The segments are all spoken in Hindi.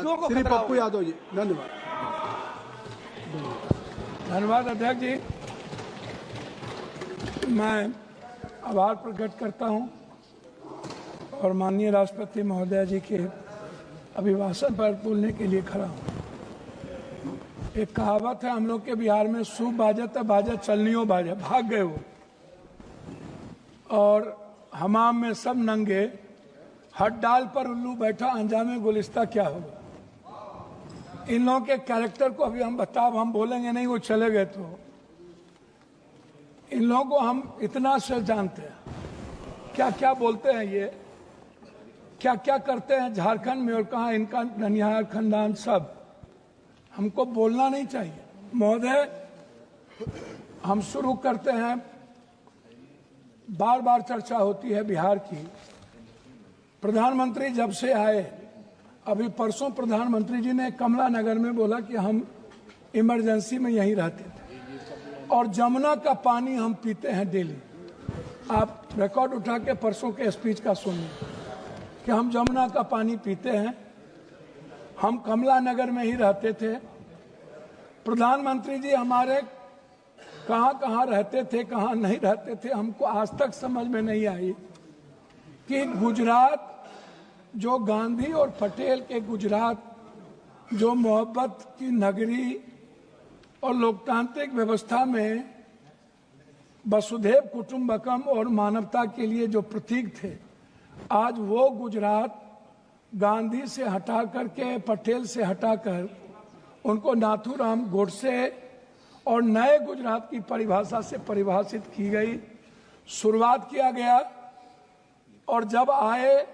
हिंदुओं को श्री खतरा पप्पू होगा। यादव जी, धन्यवाद। धन्यवाद अध्यक्ष जी। मैं आभार प्रकट करता हूं और माननीय राष्ट्रपति महोदय जी के अभिभाषण पर बोलने के लिए खड़ा हूं। एक कहावत है हम लोग के बिहार में, सूप बाजत बाजत चलनियो बाजा, भाग गए वो। और हमाम में सब नंगे, हट डाल पर उल्लू बैठा, अंजामे गुलिस्ता क्या होगा। इन लोगों के कैरेक्टर को अभी हम बोलेंगे नहीं, वो चले गए तो इन लोगों को हम इतना से जानते हैं, क्या क्या बोलते हैं ये, क्या क्या करते हैं झारखंड में, और कहाँ इनका ननिहाल खानदान, सब हमको बोलना नहीं चाहिए। महोदय, हम शुरू करते हैं। बार बार चर्चा होती है बिहार की। प्रधानमंत्री जब से आए, अभी परसों प्रधानमंत्री जी ने कमला नगर में बोला कि हम इमरजेंसी में यहीं रहते थे और जमुना का पानी हम पीते हैं डेली। आप रिकॉर्ड उठा के परसों के स्पीच का सुनिए कि हम जमुना का पानी पीते हैं, हम कमला नगर में ही रहते थे। प्रधानमंत्री जी हमारे कहाँ कहाँ रहते थे, कहाँ नहीं रहते थे, हमको आज तक समझ में नहीं आई कि गुजरात, जो गांधी और पटेल के गुजरात, जो मोहब्बत की नगरी और लोकतांत्रिक व्यवस्था में वसुधैव कुटुंबकम और मानवता के लिए जो प्रतीक थे, आज वो गुजरात गांधी से हटा करके, पटेल से हटाकर उनको नाथूराम गोडसे और नए गुजरात की परिभाषा से परिभाषित की गई, शुरुआत किया गया। और जब आए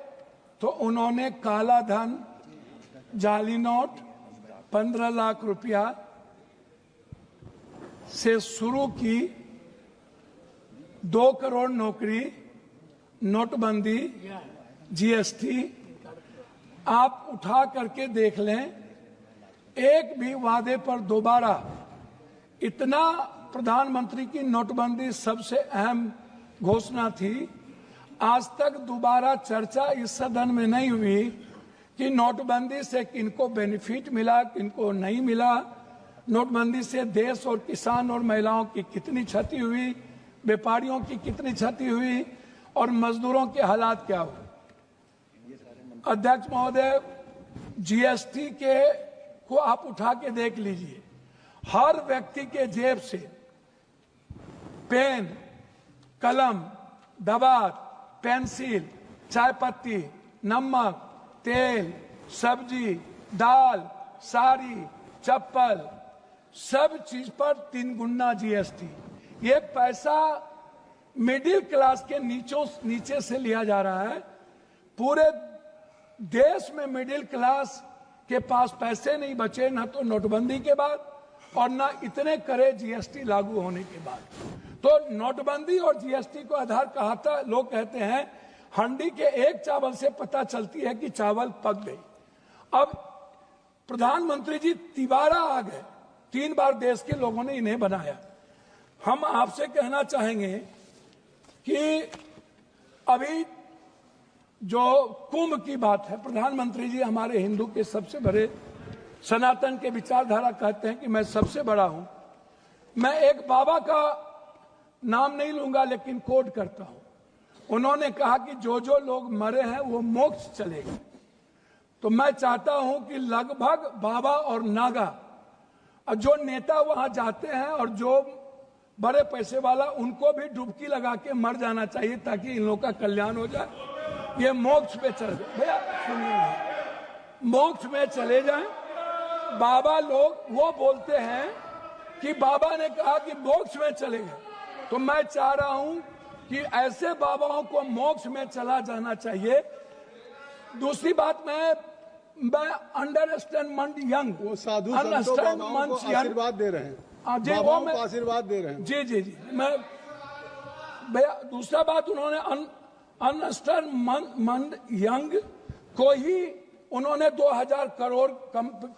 तो उन्होंने काला धन, जाली नोट, 15 लाख रुपया से शुरू की, 2 करोड़ नौकरी, नोटबंदी, जीएसटी, आप उठा करके देख लें, एक भी वादे पर दोबारा, इतना प्रधानमंत्री की नोटबंदी सबसे अहम घोषणा थी, आज तक दोबारा चर्चा इस सदन में नहीं हुई कि नोटबंदी से किनको बेनिफिट मिला, किनको नहीं मिला, नोटबंदी से देश और किसान और महिलाओं की कितनी क्षति हुई, व्यापारियों की कितनी क्षति हुई और मजदूरों के हालात क्या हुए। अध्यक्ष महोदय, जीएसटी के को आप उठा के देख लीजिए, हर व्यक्ति के जेब से पेन, कलम, दवात, पेंसिल, चाय पत्ती, नमक, तेल, सब्जी, दाल, साड़ी, चप्पल, सब चीज पर 3 गुना जीएसटी। ये पैसा मिडिल क्लास के नीचे से लिया जा रहा है। पूरे देश में मिडिल क्लास के पास पैसे नहीं बचे, ना तो नोटबंदी के बाद और ना इतने करे जीएसटी लागू होने के बाद। तो नोटबंदी और जीएसटी को आधार कहता, लोग कहते हैं हंडी के एक चावल से पता चलती है कि चावल पक गई। अब प्रधानमंत्री जी तिबारा आ गए, 3 बार देश के लोगों ने इन्हें बनाया। हम आपसे कहना चाहेंगे कि अभी जो कुंभ की बात है, प्रधानमंत्री जी हमारे हिंदू के सबसे बड़े, सनातन के विचारधारा कहते हैं कि मैं सबसे बड़ा हूं। मैं एक बाबा का नाम नहीं लूंगा लेकिन कोट करता हूं। उन्होंने कहा कि जो जो लोग मरे हैं वो मोक्ष चलेगा। तो मैं चाहता हूं कि लगभग बाबा और नागा और जो नेता वहां जाते हैं और जो बड़े पैसे वाला, उनको भी डुबकी लगा के मर जाना चाहिए ताकि इन लोगों का कल्याण हो जाए, ये मोक्ष पे चले जाए। भैया सुनिए, मोक्ष में चले जाएं। बाबा लोग वो बोलते हैं कि बाबा ने कहा कि मोक्ष में चले गए, तो मैं चाह रहा हूं कि ऐसे बाबाओं को मोक्ष में चला जाना चाहिए। दूसरी बात, मैं अंडरस्टैंड यंग, वो साधु संतों बाबाओं को आशीर्वाद दे रहे हैं, जी, बाबाओं को आशीर्वाद दे रहे हैं। जी जी जी, मैं भैया, दूसरा बात, उन्होंने अंडरस्टैंड यंग को ही उन्होंने 2000 करोड़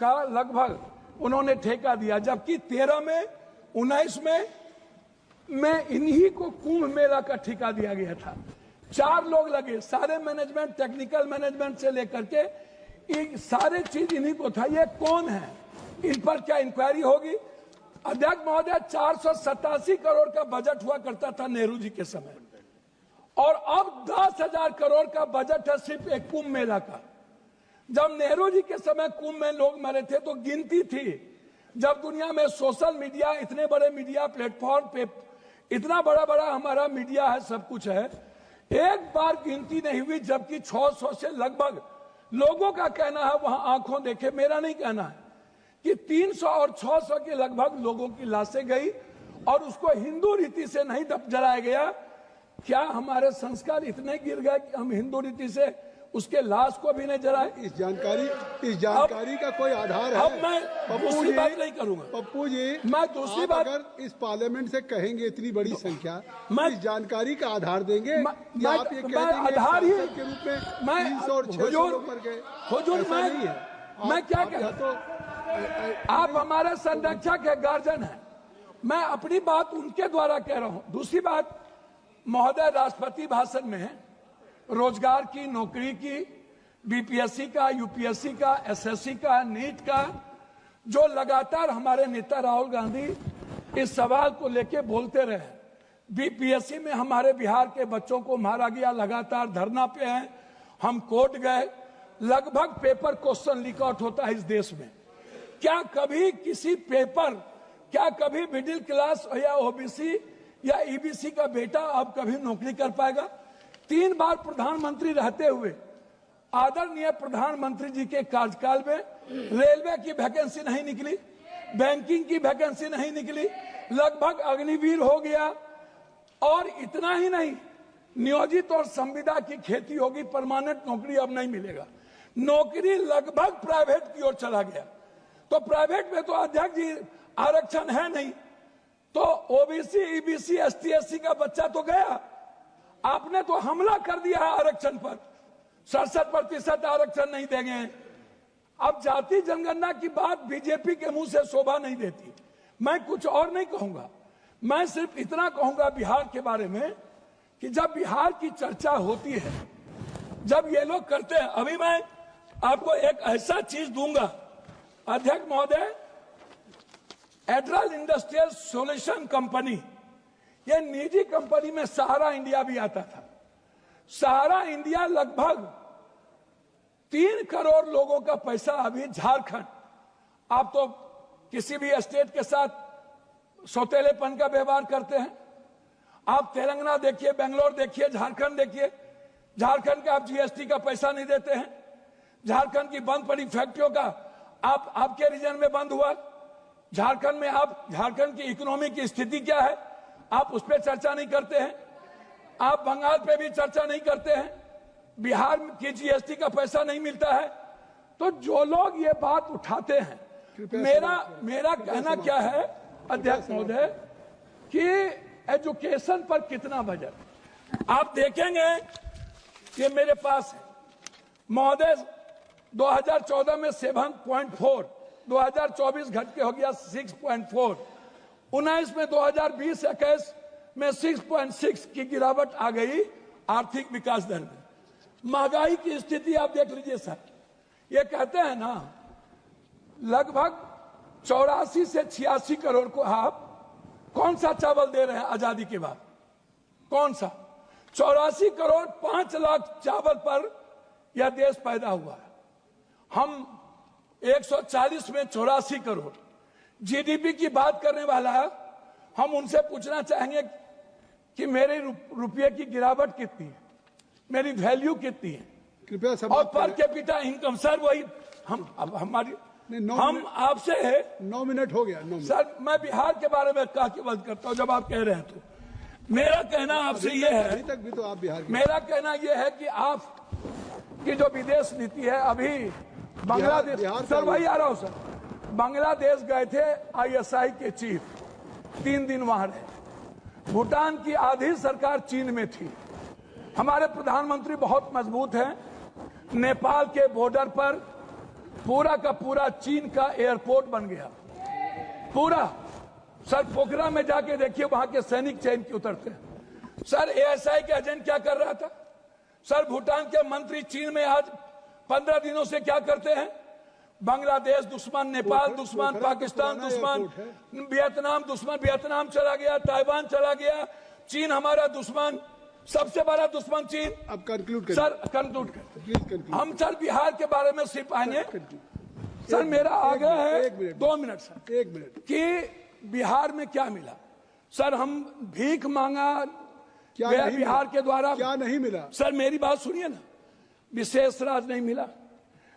का लगभग उन्होंने ठेका दिया, जबकि 13 में 19 में इन्हीं को कुंभ मेला का ठेका दिया गया था। 4 लोग लगे, सारे मैनेजमेंट, टेक्निकल मैनेजमेंट से लेकर के ये सारे चीज इन्हीं को था। ये कौन है, इन पर क्या इंक्वायरी होगी? अध्यक्ष महोदय, 487 करोड़ का बजट हुआ करता था नेहरू जी के समय, और अब 10,000 करोड़ का बजट है सिर्फ एक कुंभ मेला का। जब नेहरू जी के समय कुंभ में लोग मरे थे तो गिनती थी। जब दुनिया में सोशल मीडिया, इतने बड़े मीडिया प्लेटफॉर्म पे इतना बड़ा बड़ा हमारा मीडिया है, सब कुछ है, एक बार गिनती नहीं हुई, जबकि 600 से लगभग लोगों का कहना है, वहां आंखों देखे, मेरा नहीं कहना है, कि 300 और 600 के लगभग लोगों की लाशें गई और उसको हिंदू रीति से नहीं जलाया गया। क्या हमारे संस्कार इतने गिर गए कि हम हिंदू रीति से उसके लाश को भी नहीं जलाए? इस जानकारी का कोई आधार है? अब मैं दूसरी बात नहीं करूंगा। पप्पू जी, मैं दूसरी बात, अगर इस पार्लियामेंट से कहेंगे इतनी बड़ी संख्या, इस जानकारी का आधार देंगे या आप ये कह देंगे आधार ही के रूप में 300 और 600 लोग मर गए? हुजूर, मैं क्या कह, तो आप हमारे संरक्षक है, गार्जियन है, मैं अपनी बात उनके द्वारा कह रहा हूं। दूसरी बात, महोदय राष्ट्रपति भाषण में रोजगार की, नौकरी की, बीपीएससी का, यूपीएससी का, एसएससी का, नीट का, जो लगातार हमारे नेता राहुल गांधी इस सवाल को लेके बोलते रहे। बीपीएससी में हमारे बिहार के बच्चों को मारा गया, लगातार धरना पे हैं, हम कोर्ट गए, लगभग पेपर क्वेश्चन लीक आउट होता है इस देश में। क्या कभी किसी पेपर, क्या कभी मिडिल क्लास या ओबीसी या ईबीसी का बेटा अब कभी नौकरी कर पाएगा? 3 बार प्रधानमंत्री रहते हुए आदरणीय प्रधानमंत्री जी के कार्यकाल में रेलवे की वैकेंसी नहीं निकली, बैंकिंग की वैकेंसी नहीं निकली, लगभग अग्निवीर हो गया। और इतना ही नहीं, नियोजित और संविदा की खेती होगी, परमानेंट नौकरी अब नहीं मिलेगा, नौकरी लगभग प्राइवेट की ओर चला गया। तो प्राइवेट में तो अध्यक्ष जी आरक्षण है नहीं, तो ओबीसी, ईबीसी, एसटी, एससी का बच्चा तो गया। आपने तो हमला कर दिया है आरक्षण पर, 67% आरक्षण नहीं देंगे। अब जाति जनगणना की बात बीजेपी के मुंह से शोभा नहीं देती। मैं कुछ और नहीं कहूंगा, मैं सिर्फ इतना कहूंगा बिहार के बारे में कि जब बिहार की चर्चा होती है, जब ये लोग करते हैं, अभी मैं आपको एक ऐसा चीज दूंगा अध्यक्ष महोदय, एड्रल इंडस्ट्रियल सॉल्यूशन कंपनी, ये निजी कंपनी में सहारा इंडिया भी आता था। सहारा इंडिया लगभग 3 करोड़ लोगों का पैसा अभी झारखंड, आप तो किसी भी स्टेट के साथ सौतेलेपन का व्यवहार करते हैं। आप तेलंगाना देखिए, बेंगलोर देखिए, झारखंड देखिए, झारखंड का आप जीएसटी का पैसा नहीं देते हैं। झारखंड की बंद पड़ी फैक्ट्रियों का आपके रीजन में बंद हुआ। झारखंड में आप, झारखंड की इकोनॉमी की स्थिति क्या है, आप उस पर चर्चा नहीं करते हैं। आप बंगाल पे भी चर्चा नहीं करते हैं। बिहार की जीएसटी का पैसा नहीं मिलता है। तो जो लोग ये बात उठाते हैं, मेरा कहना क्या है अध्यक्ष महोदय, कि एजुकेशन पर कितना बजट आप देखेंगे, ये मेरे पास है महोदय, 2014 में 7.4, 2024 घट के हो गया 6.4, 19 में 2020-21 में 6.6 की गिरावट आ गई आर्थिक विकास दर में। महंगाई की स्थिति आप देख लीजिए सर, ये कहते हैं ना लगभग 84 से 86 करोड़ को आप कौन सा चावल दे रहे हैं आजादी के बाद, कौन सा? 84 करोड़ 5 लाख चावल पर यह देश पैदा हुआ है। हम 140 में 84 करोड़ जीडीपी की बात करने वाला है। हम उनसे पूछना चाहेंगे कि मेरे रुपये की गिरावट कितनी है, मेरी वैल्यू कितनी है, कृपया और पर कैपिटा इनकम। सर वही हम आपसे है। 9 मिनट हो गया। 9 मिनट। सर मैं बिहार के बारे में कहा कि बात करता हूं जब आप कह रहे हैं, तो मेरा कहना आपसे ये है, अभी तक भी तो आप बिहार, मेरा कहना ये है कि आप की जो विदेश नीति है, अभी बांग्लादेश, सर वही आ रहा हूं सर, बांग्लादेश गए थे आईएसआई के चीफ, 3 दिन वहां रहे। भूटान की आधी सरकार चीन में थी। हमारे प्रधानमंत्री बहुत मजबूत हैं। नेपाल के बॉर्डर पर पूरा का पूरा चीन का एयरपोर्ट बन गया, पूरा। सर पोखरा में जाके देखिए, वहां के सैनिक चैन के उतरते हैं। सर एएसआई के एजेंट क्या कर रहा था? सर भूटान के मंत्री चीन में आज 15 दिनों से क्या करते हैं? बांग्लादेश दुश्मन, नेपाल दुश्मन, पाकिस्तान दुश्मन, वियतनाम दुश्मन, वियतनाम चला गया, ताइवान चला गया, चीन हमारा दुश्मन, सबसे बड़ा दुश्मन चीन। अब कंक्लूड सर कंक्लूड करते प्लीज। हम सर बिहार के बारे में सिर्फ आएंगे। सर मेरा आग्रह है 2 मिनट सर, 1 मिनट कि बिहार में क्या मिला? सर हम भीख मांगा क्या गया नहीं बिहार मिला? के द्वारा, क्या नहीं मिला? सर मेरी बात सुनिए ना, विशेष राज नहीं मिला,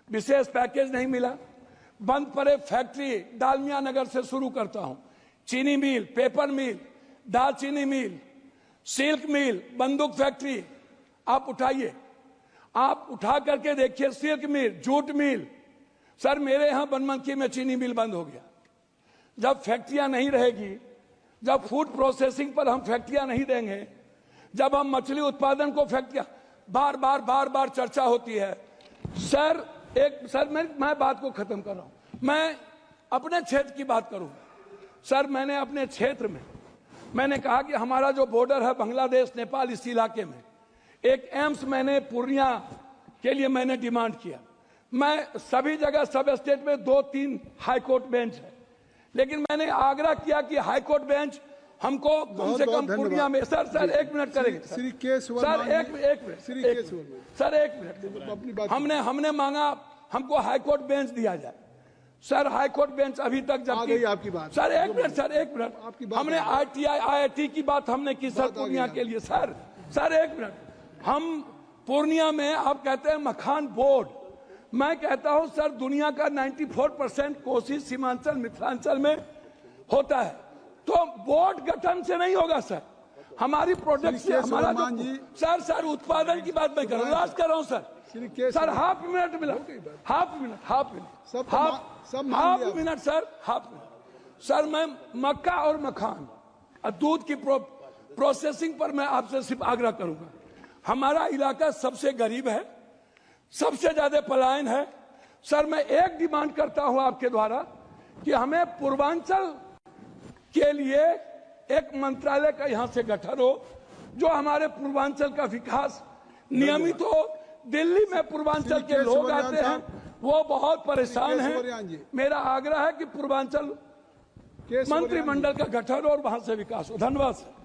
विशेष पैकेज नहीं मिला, बंद पड़े फैक्ट्री, डालमिया नगर से शुरू करता हूं, चीनी मिल, पेपर मिल, दालचीनी मिल, सिल्क मिल, बंदूक फैक्ट्री, आप उठाइए, आप उठा करके देखिए, सिल्क मिल, जूट मिल। सर मेरे यहां बनमनखी में चीनी मिल बंद हो गया। जब फैक्ट्रियां नहीं रहेगी, जब फूड प्रोसेसिंग पर हम फैक्ट्रियां नहीं देंगे, जब हम मछली उत्पादन को फैक्ट्रियां, बार बार चर्चा होती है। सर मैं बात को खत्म कर रहा हूं, मैं अपने क्षेत्र की बात करूं। सर मैंने अपने क्षेत्र में मैंने कहा कि हमारा जो बॉर्डर है बांग्लादेश नेपाल, इस इलाके में एक एम्स मैंने पूर्णिया के लिए मैंने डिमांड किया। मैं सभी जगह सब स्टेट में 2-3 हाई कोर्ट बेंच है, लेकिन मैंने आग्रह किया कि हाई कोर्ट बेंच हमको कम से कम पूर्णिया में। सर 1 मिनट करेंगे श्री केस सर, एक मिनट सर, 1 मिनट। हमने मांगा हमको हाई कोर्ट बेंच दिया जाए। सर हाई कोर्ट बेंच अभी तक जब आपकी बात। Sir 1 minute sir, 1 minute. हमने ITI IIT की बात हमने की सर पूर्णिया के लिए। Sir 1 minute. हम पूर्णिया में, आप कहते हैं मखान बोर्ड, मैं कहता हूं सर दुनिया का 94% कोशिश सीमांचल मिथिलांचल में होता है, तो बोर्ड गठन से नहीं होगा सर, हमारी प्रोडक्ट से हमारा सर उत्पादन की बात मैं कर रहा हूँ, लास्ट कर रहा हूँ सर हाफ मिनट मिला, हाफ मिनट सर मैं मक्का और मखान और दूध की प्रोसेसिंग पर मैं आपसे सिर्फ आग्रह करूंगा। हमारा इलाका सबसे गरीब है, सबसे ज्यादा पलायन है। सर मैं एक डिमांड करता हूं आपके द्वारा कि हमें पूर्वांचल के लिए एक मंत्रालय का यहां से गठन हो, जो हमारे पूर्वांचल का विकास नियमित हो। दिल्ली में पूर्वांचल के लोग आते हैं, वो बहुत परेशान हैं। मेरा आग्रह है कि पूर्वांचल मंत्रिमंडल का गठन हो और वहां से विकास हो। धन्यवाद सर।